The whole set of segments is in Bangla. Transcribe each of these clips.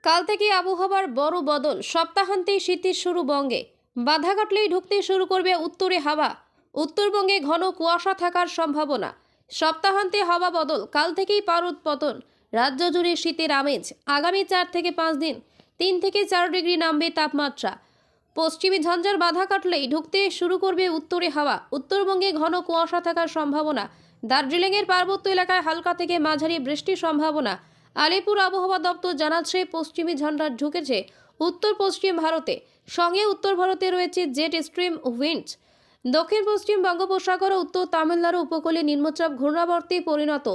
কাল থেকে আবহাওয়ার বড় বদল। সপ্তাহান্তে শীতের শুরু বঙ্গে। বাধা কাটলেই ঢুকতে শুরু করবে উত্তরে হাওয়া। উত্তরবঙ্গে ঘন কুয়াশা থাকার সম্ভাবনা। সপ্তাহান্তে হাওয়া বদল। কাল থেকেই পারদ পতন। রাজ্য জুড়ে শীতের আমেজ। আগামী 4 থেকে 5 দিন 3 থেকে 4 ডিগ্রি নামবে তাপমাত্রা। পশ্চিমী ঝঞ্ঝার বাধা কাটলেই ঢুকতে শুরু করবে উত্তরে হাওয়া। উত্তরবঙ্গে ঘন কুয়াশা থাকার সম্ভাবনা। দার্জিলিংয়ের পার্বত্য এলাকায় হালকা থেকে মাঝারি বৃষ্টির সম্ভাবনা। আলিপুর আবহাওয়া দপ্তর জানাচ্ছে, পশ্চিমী ঝঞ্ঝা ঢুকেছে উত্তর পশ্চিম ভারতে। সঙ্গে উত্তর ভারতে রয়েছে জেট স্ট্রিম উইন্ডস। দক্ষিণ পশ্চিম বঙ্গোপসাগর ও উত্তর তামিলনাড়ু উপকূলে নিম্নচাপ ঘূর্ণাবর্তে পরিণত।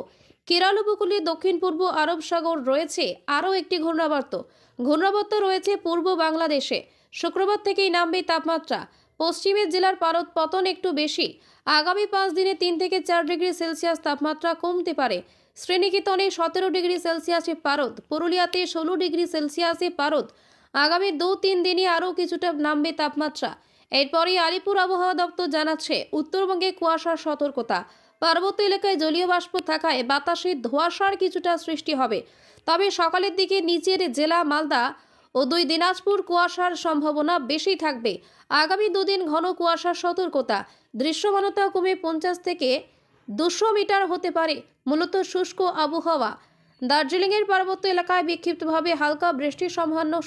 কেরল উপকূলে দক্ষিণ পূর্ব আরব সাগর রয়েছে আরও একটি ঘূর্ণাবর্ত রয়েছে পূর্ব বাংলাদেশে। শুক্রবার থেকেই নামবে তাপমাত্রা। পশ্চিমের জেলার পারদ পতন একটু বেশি। আগামী 5 দিনে 3 থেকে 4 ডিগ্রি সেলসিয়াস তাপমাত্রা কমতে পারে। শ্রীনিকেতনে 17 ডিগ্রি সেলসিয়াসে পারদ, পুরুলিয়াতে 16 ডিগ্রি সেলসিয়াসে পারদ। আগামী 2-3 দিনে আরও কিছুটা নামবে তাপমাত্রা। এরপরই আলিপুর আবহাওয়া দপ্তর জানাচ্ছে, উত্তরবঙ্গে কুয়াশার সতর্কতা। পার্বত্য এলাকায় জলীয় বাষ্প থাকায় বাতাসে ধোঁয়াশার কিছুটা সৃষ্টি হবে। তবে সকালের দিকে নিচের জেলা মালদা ও 2 দিনাজপুর কুয়াশার সম্ভাবনা বেশি থাকবে। আগামী 2 দিন ঘন কুয়াশার সতর্কতা। দৃশ্যমানতা কমে 50 থেকে 200 মিটার হতে পারে। মূলত শুষ্ক আবহাওয়া। দার্জিলিংয়ের পার্বত্য এলাকায় বিক্ষিপ্তভাবে হালকা বৃষ্টির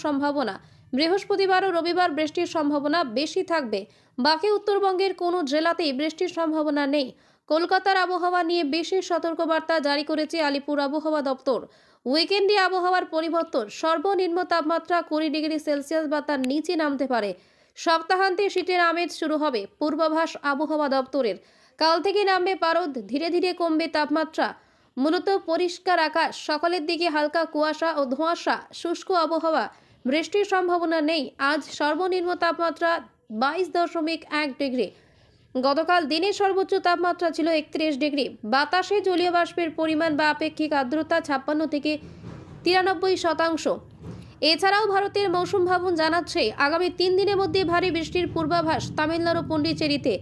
সম্ভাবনা। বৃহস্পতিবার ও রবিবার বৃষ্টির সম্ভাবনা বেশি থাকবে। বাকি উত্তরবঙ্গের কোনো জেলাতেই বৃষ্টির সম্ভাবনা নেই। কলকাতার আবহাওয়া নিয়ে বিশেষ সতর্কবার্তা জারি করেছে আলিপুর আবহাওয়া দপ্তর। উইকেন্ডে আবহাওয়ার পরিবর্তন। সর্বনিম্ন তাপমাত্রা 20 ডিগ্রি সেলসিয়াস বা তার নিচে নামতে পারে। সপ্তাহান্তে শীতের আমেজ শুরু হবে। পূর্বাভাস আবহাওয়া দপ্তরের। কাল থেকে নামবে পারদ, ধীরে ধীরে কমবে তাপমাত্রা। মূলত পরিষ্কার আকাশ, সকালের দিকে হালকা কুয়াশা ও ধোঁয়াশা, শুষ্ক আবহাওয়া। বৃষ্টির সম্ভাবনা নেই। আজ সর্বনিম্ন তাপমাত্রা 22.1 ডিগ্রি। গতকাল দিনের সর্বোচ্চ তাপমাত্রা ছিল 31 ডিগ্রি। বাতাসে জলীয় বাষ্পের পরিমাণ বা আপেক্ষিক আর্দ্রতা 56 থেকে 93%। এছাড়াও ভারতের মৌসুম ভবন জানাচ্ছে, আগামী 3 দিনের মধ্যে ভারী বৃষ্টির পূর্বাভাস। তামিলনাড়ু, পন্ডিচেরিতে,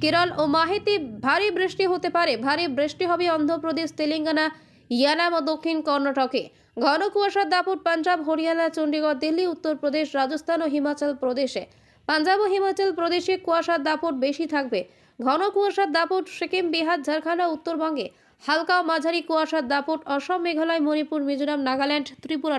কেরল ও মাহেতে ভারী বৃষ্টি হতে পারে। ভারী বৃষ্টি হবে অন্ধ্রপ্রদেশ, তেলেঙ্গানা, ইয়ানাম ও দক্ষিণ কর্ণাটকে। ঘন কুয়াশার দাপট পাঞ্জাব, হরিয়ানা, চণ্ডীগড়, দিল্লি, উত্তরপ্রদেশ, রাজস্থান ও হিমাচল প্রদেশে। পাঞ্জাব ও হিমাচল প্রদেশে কুয়াশার দাপট বেশি থাকবে। ঘন কুয়াশার দাপট সিকিম, বিহার, ঝাড়খণ্ড ও উত্তরবঙ্গে। হালকা ও মাঝারি কুয়াশার দাপট অসম, মেঘালয়, মণিপুর, মিজোরাম, নাগাল্যান্ড, ত্রিপুরা।